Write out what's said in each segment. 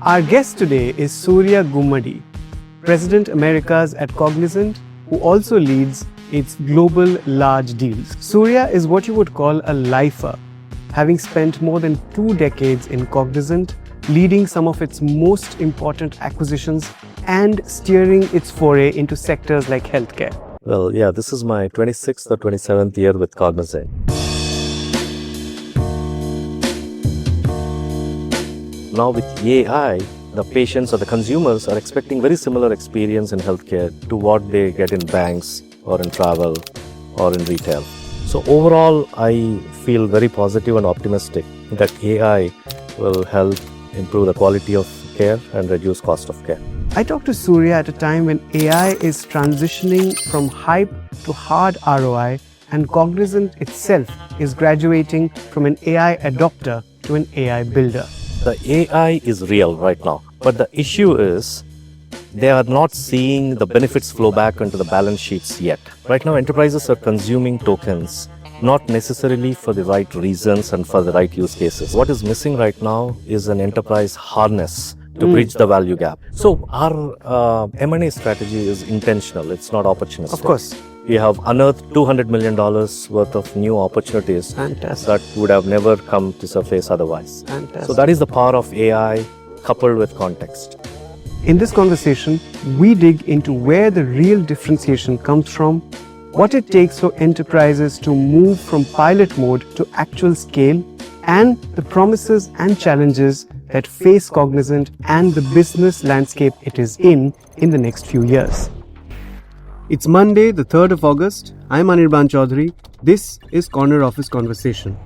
Our guest today is Surya Gummadi, President Americas at Cognizant, who also leads its global large deals. Surya is what you would call a lifer, having spent more than 2 decades in Cognizant, leading some of its most important acquisitions and steering its foray into sectors like healthcare. Well, yeah, this is my 26th or 27th year with Cognizant. Now with AI, the patients or the consumers are expecting very similar experience in healthcare to what they get in banks or in travel or in retail. So overall, I feel very positive and optimistic that AI will help improve the quality of care and reduce cost of care. I talked to Surya at a time when AI is transitioning from hype to hard ROI, and Cognizant itself is graduating from an AI adopter to an AI builder. The AI is real right now, but the issue is they are not seeing the benefits flow back into the balance sheets yet. Right now, enterprises are consuming tokens, not necessarily for the right reasons and for the right use cases. What is missing right now is an enterprise harness to bridge the value gap. So our M&A strategy is intentional, it's not opportunistic. Of course. We have unearthed $200 million worth of new opportunities Fantastic. that would have never come to surface otherwise. Fantastic. So that is the power of AI coupled with context. In this conversation, we dig into where the real differentiation comes from, what it takes for enterprises to move from pilot mode to actual scale, and the promises and challenges that face Cognizant and the business landscape it is in the next few years. It's Monday, the 3rd of August. I'm Anirban Chowdhury. This is Corner Office Conversation.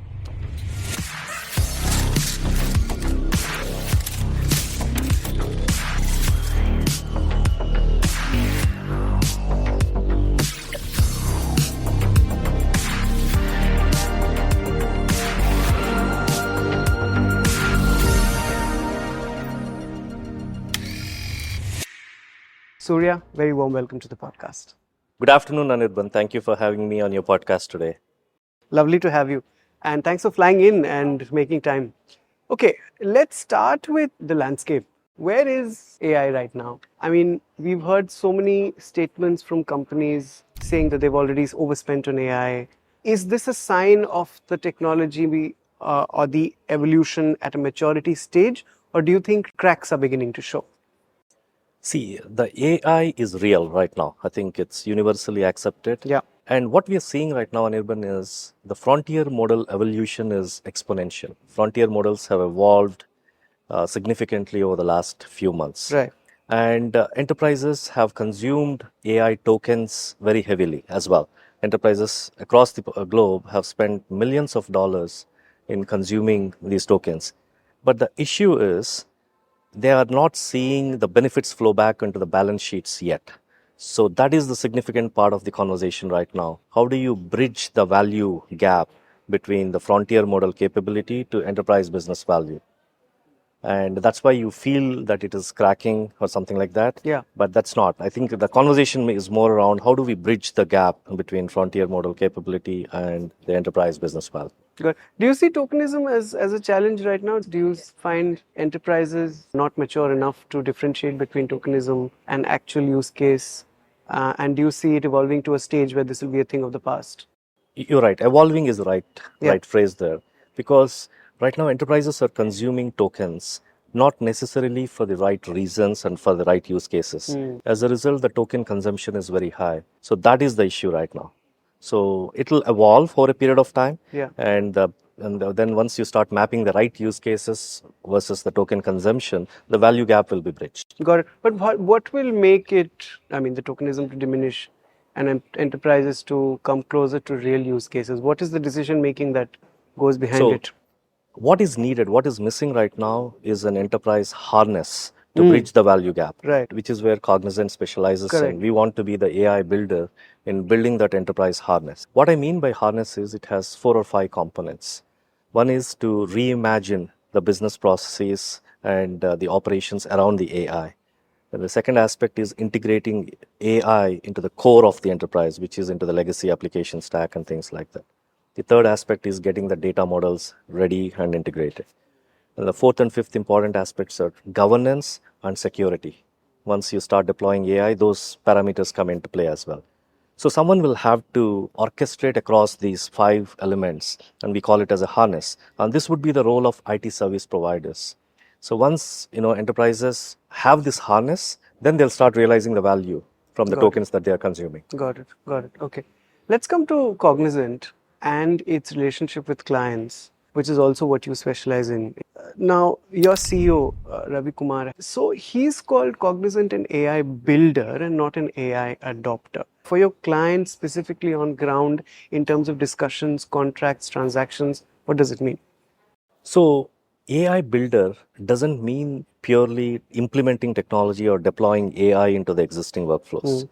Surya, very warm welcome to the podcast. Good afternoon, Anirban. Thank you for having me on your podcast today. Lovely to have you. And thanks for flying in and making time. Okay, let's start with the landscape. Where is AI right now? I mean, we've heard so many statements from companies saying that they've already overspent on AI. Is this a sign of the technology or the evolution at a maturity stage? Or do you think cracks are beginning to show? See, the AI is real right now. I think it's universally accepted. Yeah. And what we are seeing right now, Anirban, is the frontier model evolution is exponential. Frontier models have evolved significantly over the last few months. Right. And enterprises have consumed AI tokens very heavily as well. Enterprises across the globe have spent millions of dollars in consuming these tokens. But the issue is they are not seeing the benefits flow back into the balance sheets yet. So that is the significant part of the conversation right now. How do you bridge the value gap between the frontier model capability to enterprise business value? And that's why you feel that it is cracking or something like that. Yeah. But that's not. I think the conversation is more around how do we bridge the gap between frontier model capability and the enterprise business value. Good. Do you see tokenism as a challenge right now? Do you find enterprises not mature enough to differentiate between tokenism and actual use case? And do you see it evolving to a stage where this will be a thing of the past? You're right. Evolving is the right phrase there. Because right now enterprises are consuming tokens not necessarily for the right reasons and for the right use cases. As a result, the token consumption is very high. So that is the issue right now. So it will evolve for a period of time. Yeah. And then once you start mapping the right use cases versus the token consumption, the value gap will be bridged. Got it. But what will make it, I mean, the tokenism to diminish and enterprises to come closer to real use cases? What is the decision making that goes behind it? What is needed, what is missing right now is an enterprise harness to bridge the value gap, Right. which is where Cognizant specializes Correct. in. We want to be the AI builder in building that enterprise harness. What I mean by harness is it has 4 or 5 components. One is to reimagine the business processes and the operations around the AI. And the second aspect is integrating AI into the core of the enterprise, which is into the legacy application stack and things like that. The third aspect is getting the data models ready and integrated. And the fourth and fifth important aspects are governance and security. Once you start deploying AI, those parameters come into play as well. So someone will have to orchestrate across these five elements, and we call it as a harness. And this would be the role of IT service providers. So once enterprises have this harness, then they'll start realizing the value from the Got it. tokens that they are consuming. Got it. Got it. Okay. Let's come to Cognizant and its relationship with clients, which is also what you specialize in. Now, your CEO, Ravi Kumar, so he's called Cognizant an AI builder and not an AI adopter. For your clients, specifically on ground, in terms of discussions, contracts, transactions, what does it mean? So, AI builder doesn't mean purely implementing technology or deploying AI into the existing workflows.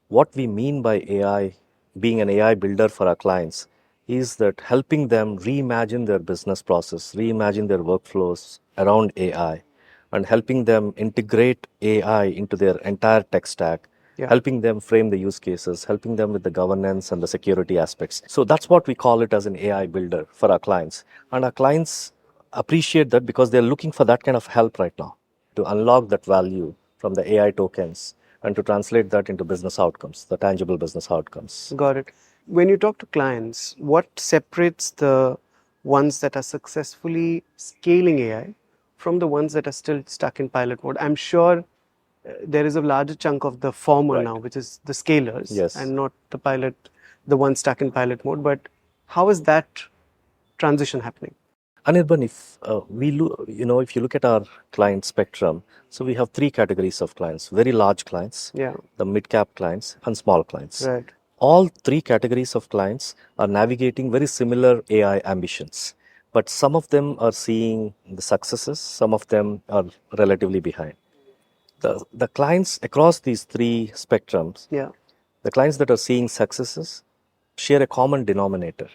What we mean by AI, being an AI builder for our clients, is that helping them reimagine their business process, reimagine their workflows around AI, and helping them integrate AI into their entire tech stack, Yeah. helping them frame the use cases, helping them with the governance and the security aspects. So that's what we call it as an AI builder for our clients. And our clients appreciate that because they're looking for that kind of help right now to unlock that value from the AI tokens and to translate that into business outcomes, the tangible business outcomes. Got it. When you talk to clients, what separates the ones that are successfully scaling AI from the ones that are still stuck in pilot mode? I'm sure there is a larger chunk of the former Right. now, which is the scalers, Yes. and not the pilot, the ones stuck in pilot mode. But how is that transition happening? Anirban, if if you look at our client spectrum, so we have three categories of clients: very large clients, Yeah. the mid-cap clients, and small clients. Right. All three categories of clients are navigating very similar AI ambitions, but some of them are seeing the successes, some of them are relatively behind. The clients across these three spectrums, Yeah. the clients that are seeing successes share a common denominator,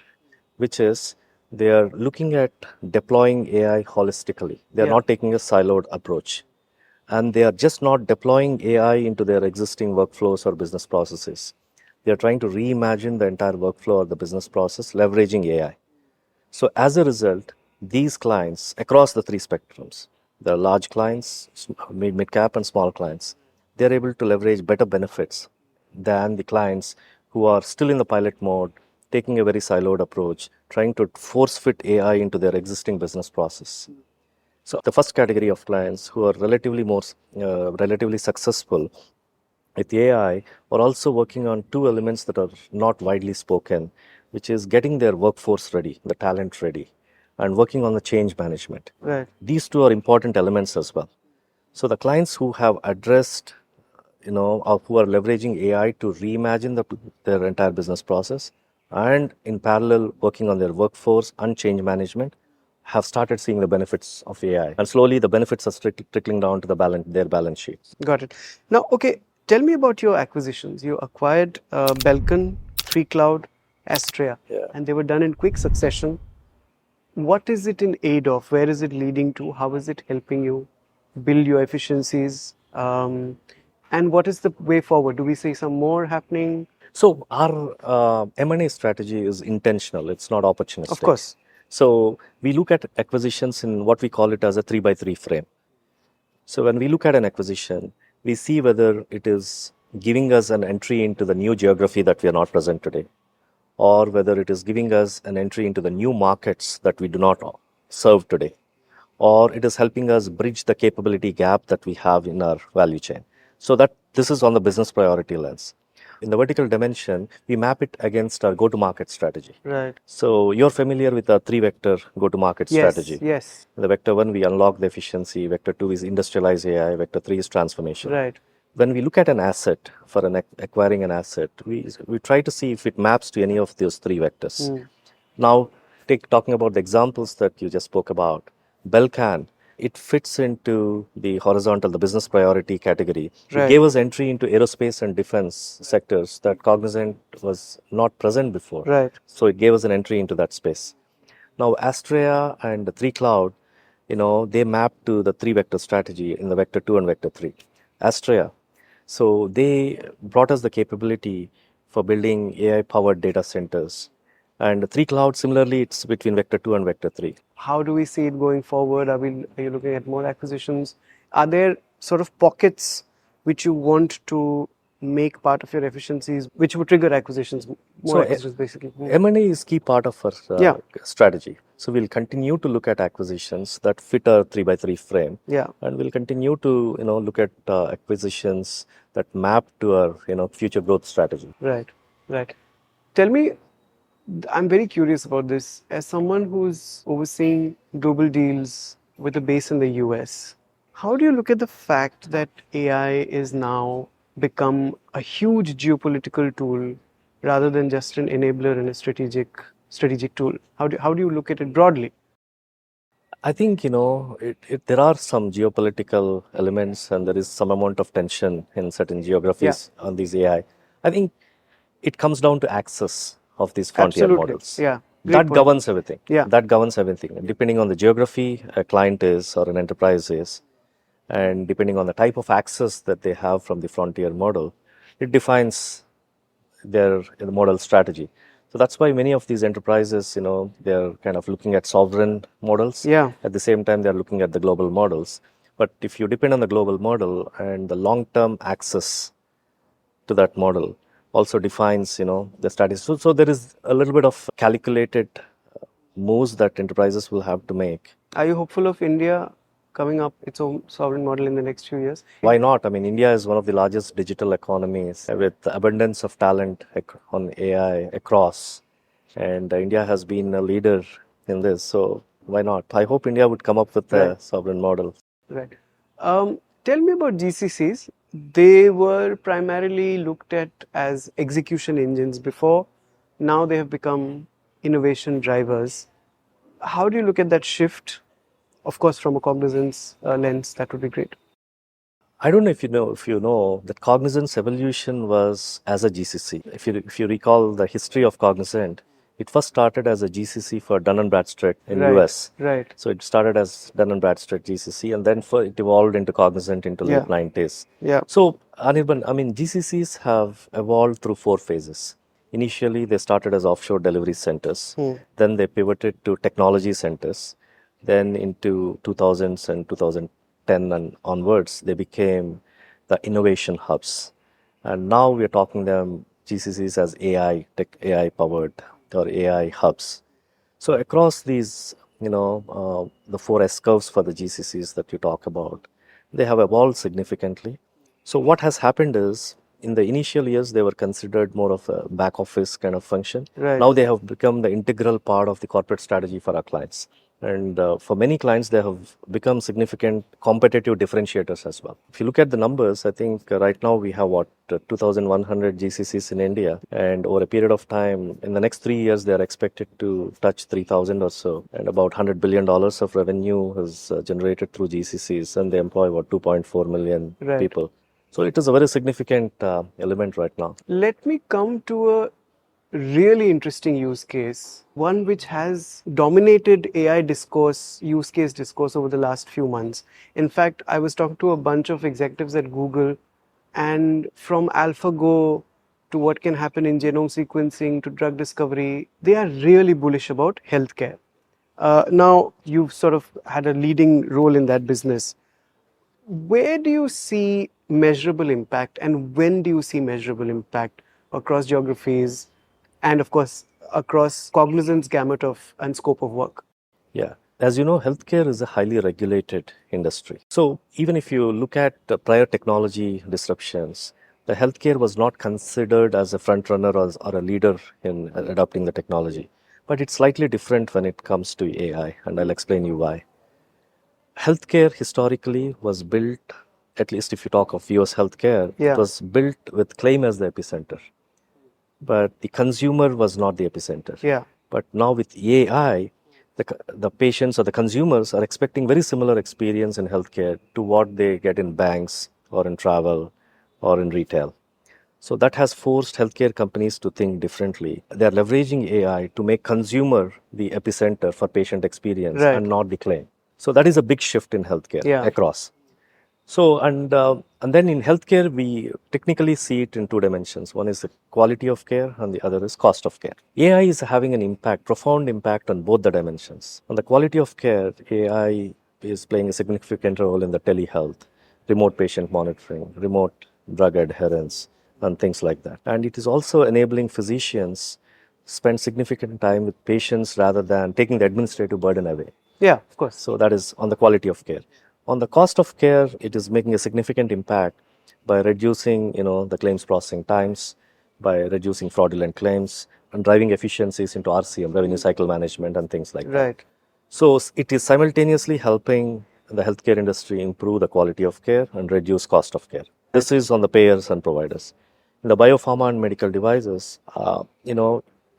which is they are looking at deploying AI holistically. They are Yeah. not taking a siloed approach. And they are just not deploying AI into their existing workflows or business processes. They are trying to reimagine the entire workflow or the business process leveraging AI. So as a result, these clients across the three spectrums, the large clients, mid cap and small clients, they're able to leverage better benefits than the clients who are still in the pilot mode, taking a very siloed approach, trying to force fit AI into their existing business process. So the first category of clients who are relatively successful with AI are also working on two elements that are not widely spoken, which is getting their workforce ready, the talent ready, and working on the change management. Right. These two are important elements as well. So the clients who have addressed, or who are leveraging AI to reimagine their entire business process and in parallel working on their workforce and change management have started seeing the benefits of AI. And slowly the benefits are trickling down to their balance sheets. Got it. Now, okay, tell me about your acquisitions. You acquired Belcan, 3Cloud, Astrea, Yeah. and they were done in quick succession. What is it in aid of? Where is it leading to? How is it helping you build your efficiencies? And what is the way forward? Do we see some more happening? So our M&A strategy is intentional. It's not opportunistic. Of course. So we look at acquisitions in what we call it as a 3x3 frame. So when we look at an acquisition, we see whether it is giving us an entry into the new geography that we are not present today, or whether it is giving us an entry into the new markets that we do not serve today, or it is helping us bridge the capability gap that we have in our value chain. So that this is on the business priority lens. In the vertical dimension, we map it against our go-to-market strategy. Right. So you're familiar with our three-vector go-to-market Yes. strategy. Yes. In the vector one, we unlock the efficiency. Vector two is industrialize AI. Vector three is transformation. Right. When we look at an asset for acquiring an asset, we try to see if it maps to any of those three vectors. Now, talking about the examples that you just spoke about, Belcan, it fits into the horizontal, the business priority category. Right. It gave us entry into aerospace and defense sectors that Cognizant was not present before. Right. So it gave us an entry into that space. Now, Astrea and 3Cloud, they map to the three vector strategy in the vector 2 and vector 3. Astrea, so they brought us the capability for building AI powered data centers And 3 cloud, similarly, it's between vector 2 and vector 3. How do we see it going forward? Are you looking at more acquisitions? Are there sort of pockets which you want to make part of your efficiencies, which would trigger acquisitions, more So, acquisitions basically? M&A is key part of our Yeah. strategy. So we'll continue to look at acquisitions that fit our 3x3 frame. Yeah. And we'll continue to look at acquisitions that map to our future growth strategy. Right, right. Tell me, I'm very curious about this. As someone who's overseeing global deals with a base in the US, how do you look at the fact that AI is now become a huge geopolitical tool rather than just an enabler and a strategic tool? How do you look at it broadly? I think there are some geopolitical elements and there is some amount of tension in certain geographies on these AI. I think it comes down to access of these frontier Absolutely. models. Yeah. Great That point. governs everything. Yeah. That governs everything. Depending on the geography a client is or an enterprise is, and depending on the type of access that they have from the frontier model, it defines their model strategy. So that's why many of these enterprises, they're kind of looking at sovereign models. Yeah. At the same time, they're looking at the global models. But if you depend on the global model and the long-term access to that model also defines, the strategy. So there is a little bit of calculated moves that enterprises will have to make. Are you hopeful of India coming up its own sovereign model in the next few years? Why not? I mean, India is one of the largest digital economies with abundance of talent on AI across. And India has been a leader in this. So why not? I hope India would come up with a sovereign model. Right. Tell me about GCCs. They were primarily looked at as execution engines before. Now they have become innovation drivers. How do you look at that shift? Of course, from a Cognizant's lens, that would be great. I don't know if you know that Cognizant's evolution was as a GCC. If you recall the history of Cognizant, it first started as a GCC for Dun and Bradstreet in US. Right. So it started as Dun and Bradstreet GCC, and then it evolved into Cognizant into late 90s. Yeah. So Anirban, I mean GCCs have evolved through 4 phases. Initially, they started as offshore delivery centers. Then they pivoted to technology centers. Then into 2000s and 2010 and onwards, they became the innovation hubs. And now we are talking them GCCs as AI powered or AI hubs. So across these, the 4S curves for the GCCs that you talk about, they have evolved significantly. So what has happened is, in the initial years, they were considered more of a back office kind of function. Right. Now they have become the integral part of the corporate strategy for our clients. And for many clients, they have become significant competitive differentiators as well. If you look at the numbers, I think right now we have 2,100 GCCs in India. And over a period of time, in the next 3 years, they are expected to touch 3,000 or so. And about $100 billion of revenue is generated through GCCs. And they employ about 2.4 million people. So it is a very significant element right now. Let me come to a really interesting use case, one which has dominated AI use case discourse over the last few months. In fact, I was talking to a bunch of executives at Google, and from AlphaGo to what can happen in genome sequencing to drug discovery, they are really bullish about healthcare. Now, you've sort of had a leading role in that business. Where do you see measurable impact, and when do you see measurable impact across geographies and, of course, across Cognizant's gamut and scope of work? Yeah. As you know, healthcare is a highly regulated industry. So even if you look at prior technology disruptions, the healthcare was not considered as a front runner or a leader in adopting the technology. But it's slightly different when it comes to AI, and I'll explain you why. Healthcare historically was built, at least if you talk of US healthcare, it was built with claim as the epicenter. But the consumer was not the epicenter. Yeah. But now with AI, the patients or the consumers are expecting very similar experience in healthcare to what they get in banks or in travel or in retail. So that has forced healthcare companies to think differently. They are leveraging AI to make consumer the epicenter for patient experience and not the claim. So that is a big shift in healthcare across. And then in healthcare, we technically see it in two dimensions. One is the quality of care, and the other is cost of care. AI is having an impact, profound impact on both the dimensions. On the quality of care, AI is playing a significant role in the telehealth, remote patient monitoring, remote drug adherence, and things like that. And it is also enabling physicians spend significant time with patients rather than taking the administrative burden away. Yeah, of course. So that is on the quality of care. On the cost of care, it is making a significant impact by reducing, the claims processing times, by reducing fraudulent claims, and driving efficiencies into RCM, revenue cycle management, and things like that. Right. So it is simultaneously helping the healthcare industry improve the quality of care and reduce cost of care. This is on the payers and providers. In the biopharma and medical devices,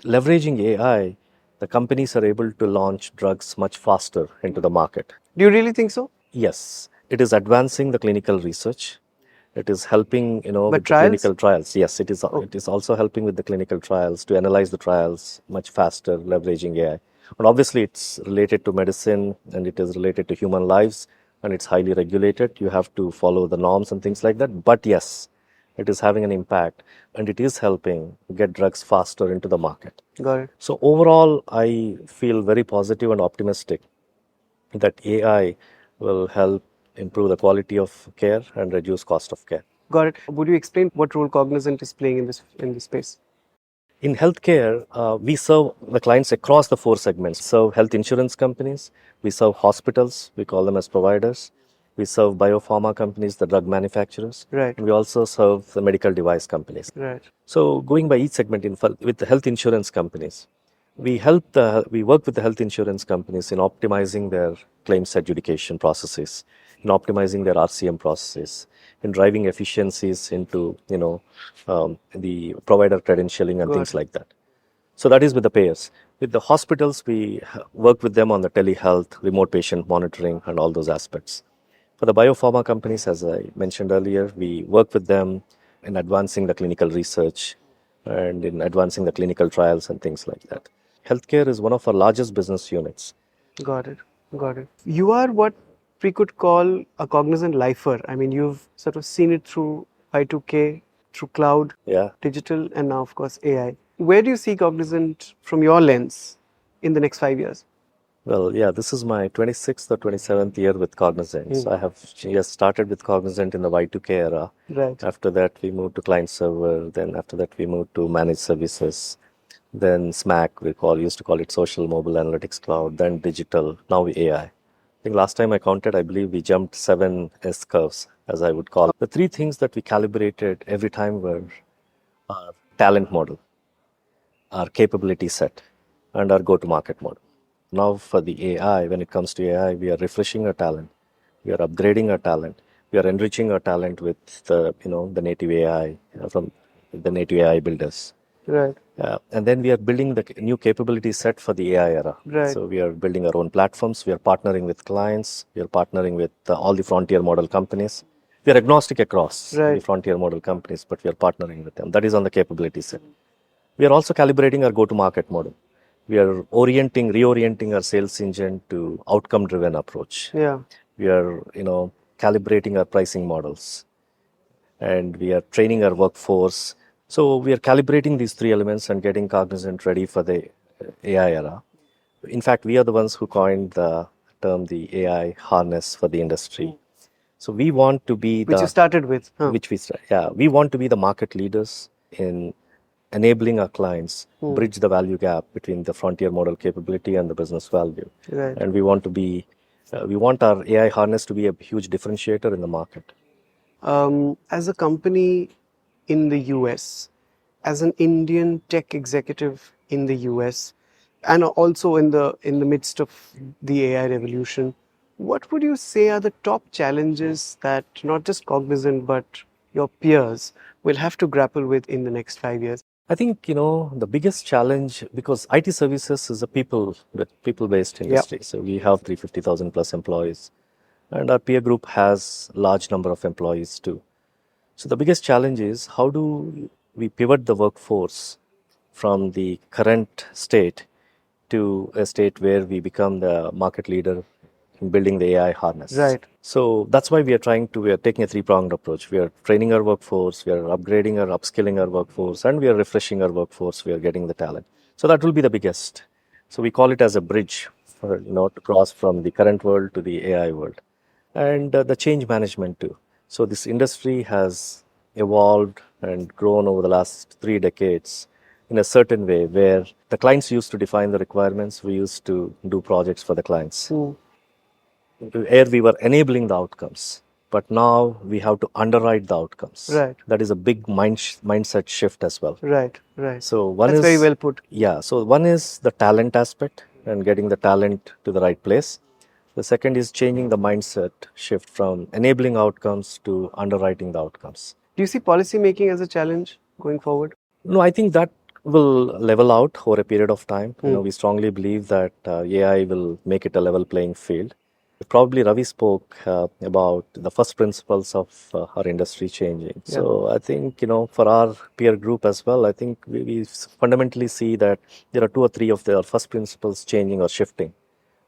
leveraging AI, the companies are able to launch drugs much faster into the market. Do you really think so? Yes, it is advancing the clinical research. It is helping, But with the trials? clinical trials. Yes, it is. It is also helping with the clinical trials to analyze the trials much faster, leveraging AI. And obviously, it's related to medicine and it is related to human lives and it's highly regulated. You have to follow the norms and things like that. But yes, it is having an impact and it is helping get drugs faster into the market. Got it. So overall, I feel very positive and optimistic that AI will help improve the quality of care and reduce cost of care. Got it. Would you explain what role Cognizant is playing in this space? In healthcare, we serve the clients across the four segments. We serve health insurance companies, we serve hospitals, we call them as providers, we serve biopharma companies, the drug manufacturers, Right. and we also serve the medical device companies. Right. So, going by each segment, with the health insurance companies, we work with the health insurance companies in optimizing their claims adjudication processes, in optimizing their RCM processes, in driving efficiencies into the provider credentialing and Got things it. like that. So that is with the payers. With the hospitals, we work with them on the telehealth, remote patient monitoring, and all those aspects. For the biopharma companies, as I mentioned earlier, we work with them in advancing the clinical research and in advancing the clinical trials and things like that. Healthcare is one of our largest business units. Got it. Got it. You are what we could call a Cognizant lifer. I mean, you've sort of seen it through Y2K, through cloud, Yeah. digital, and now, of course, AI. Where do you see Cognizant from your lens in the next 5 years? Well, yeah, this is my 26th or 27th year with Cognizant. So I have started with Cognizant in the Y2K era. Right. After that, we moved to client server. Then after that, we moved to managed services. Then SMAC, used to call it Social Mobile Analytics Cloud. Then digital. Now AI. I think last time I counted, I believe we jumped 7 S curves, as I would call it. The three things that we calibrated every time were our talent model, our capability set, and our go-to-market model. Now for the AI, when it comes to AI, we are refreshing our talent, we are upgrading our talent, we are enriching our talent with the native AI from the native AI builders. Right. And then we are building the new capability set for the AI era. Right. So we are building our own platforms. We are partnering with clients. We are partnering with all the frontier model companies. We are agnostic across the frontier model companies, but we are partnering with them. That is on the capability set. We are also calibrating our go-to-market model. We are reorienting our sales engine to outcome-driven approach. Yeah. We are, calibrating our pricing models, and we are training our workforce. So we are calibrating these three elements and getting Cognizant ready for the AI era. In fact, we are the ones who coined the term the AI harness for the industry. So we want to be Which you started with. Huh? we want to be the market leaders in enabling our clients bridge the value gap between the frontier model capability and the business value. Right. And we want our AI harness to be a huge differentiator in the market. As a company in the US, as an Indian tech executive in the US, and also in the midst of the AI revolution, what would you say are the top challenges that not just Cognizant but your peers will have to grapple with in the next 5 years? I think, the biggest challenge, because IT services is a people-based industry. So we have 350,000 plus employees, and our peer group has large number of employees too. So the biggest challenge is how do we pivot the workforce from the current state to a state where we become the market leader in building the AI harness. Right. So that's why we are taking a three-pronged approach. We are training our workforce, we are upgrading or upskilling our workforce, and we are refreshing our workforce. We are getting the talent. So that will be the biggest. So we call it as a bridge for, to cross from the current world to the AI world. And the change management too. So this industry has evolved and grown over the last 3 decades in a certain way where the clients used to define the requirements, we used to do projects for the clients. Where we were enabling the outcomes, but now we have to underwrite the outcomes. Right. That is a big mindset shift as well. Right. Right. So one That's is very well put. Yeah. So one is the talent aspect and getting the talent to the right place. The second is changing the mindset shift from enabling outcomes to underwriting the outcomes. Do you see policy making as a challenge going forward? No, I think that will level out over a period of time. We strongly believe that AI will make it a level playing field. Probably Ravi spoke about the first principles of our industry changing. Yeah. So I think, for our peer group as well, I think we fundamentally see that there are two or three of their first principles changing or shifting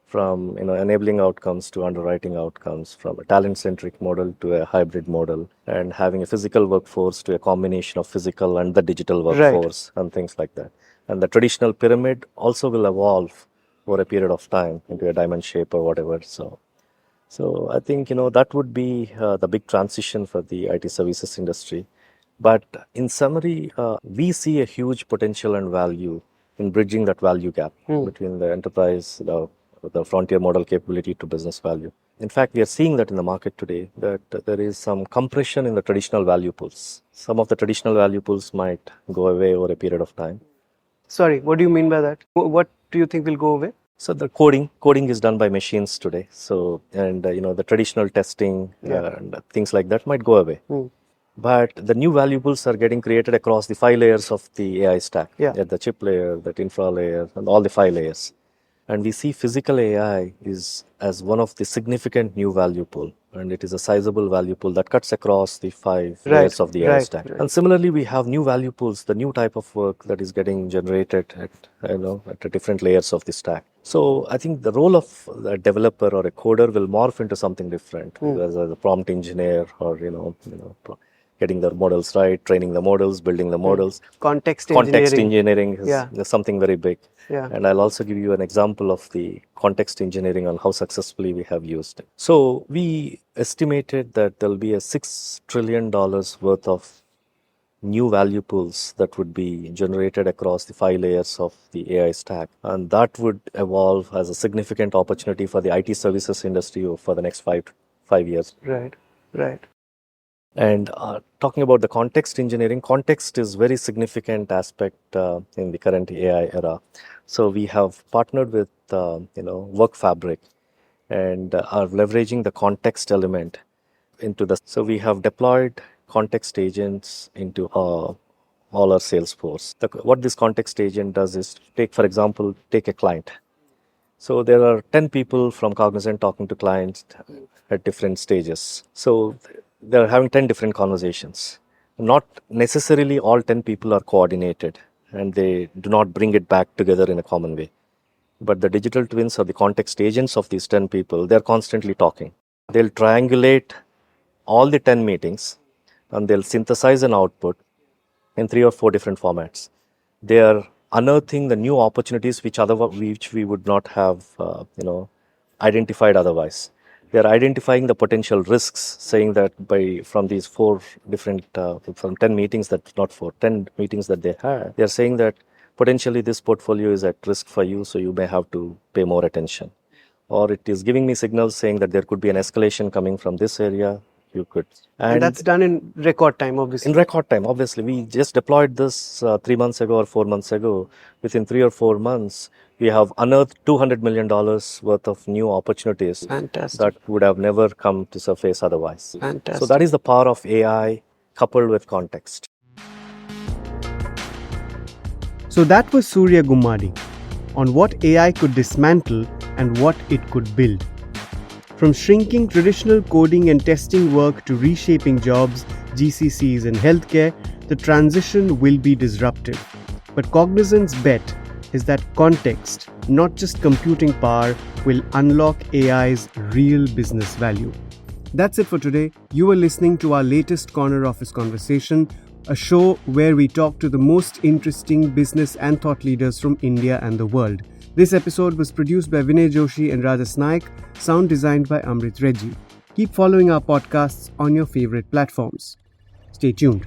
from enabling outcomes to underwriting outcomes, from a talent-centric model to a hybrid model, and having a physical workforce to a combination of physical and the digital workforce, and things like that. And the traditional pyramid also will evolve over a period of time into a diamond shape or whatever. So I think that would be the big transition for the IT services industry. But in summary, we see a huge potential and value in bridging that value gap between the enterprise, the frontier model capability to business value. In fact, we are seeing that in the market today, that there is some compression in the traditional value pools. Some of the traditional value pools might go away over a period of time. Sorry, what do you mean by that? What do you think will go away? So the coding is done by machines today. So, and the traditional testing and things like that might go away. But the new value pools are getting created across the 5 layers of the AI stack. At the chip layer, that infra layer, and all the 5 layers. And we see physical AI is as one of the significant new value pool, and it is a sizable value pool that cuts across the 5 layers of the AI stack. And similarly, we have new value pools, the new type of work that is getting generated at the different layers of the stack. So I think the role of a developer or a coder will morph into something different, as a prompt engineer or getting the models right, training the models, building the models. Context engineering is something very big. Yeah. And I'll also give you an example of the context engineering on how successfully we have used it. So we estimated that there'll be a $6 trillion worth of new value pools that would be generated across the 5 layers of the AI stack. And that would evolve as a significant opportunity for the IT services industry for the next five years. Right. And talking about the context engineering, context is very significant aspect in the current AI era. So we have partnered with Work Fabric and are leveraging the context element into the. So we have deployed context agents into all our sales force. What this context agent does is take a client. So there are 10 people from Cognizant talking to clients at different stages. So they're having 10 different conversations. Not necessarily all 10 people are coordinated and they do not bring it back together in a common way. But the digital twins or the context agents of these 10 people, they're constantly talking. They'll triangulate all the 10 meetings and they'll synthesize an output in 3 or 4 different formats. They are unearthing the new opportunities which we would not have identified otherwise. They are identifying the potential risks, saying that from these 4 different from 10 meetings that not 4 10 meetings that they had, they are saying that potentially this portfolio is at risk for you, so you may have to pay more attention. Or it is giving me signals saying that there could be an escalation coming from this area. You could. And that's done in record time, obviously. In record time, obviously. We just deployed this 3 months ago or 4 months ago. Within 3 or 4 months, we have unearthed $200 million worth of new opportunities. Fantastic. That would have never come to surface otherwise. Fantastic. So that is the power of AI coupled with context. So that was Surya Gummadi on what AI could dismantle and what it could build. From shrinking traditional coding and testing work to reshaping jobs, GCCs and healthcare, the transition will be disruptive. But Cognizant's bet is that context, not just computing power, will unlock AI's real business value. That's it for today. You are listening to our latest Corner Office Conversation, a show where we talk to the most interesting business and thought leaders from India and the world. This episode was produced by Vinay Joshi and Rajas Naik, sound designed by Amrit Reddy. Keep following our podcasts on your favorite platforms. Stay tuned.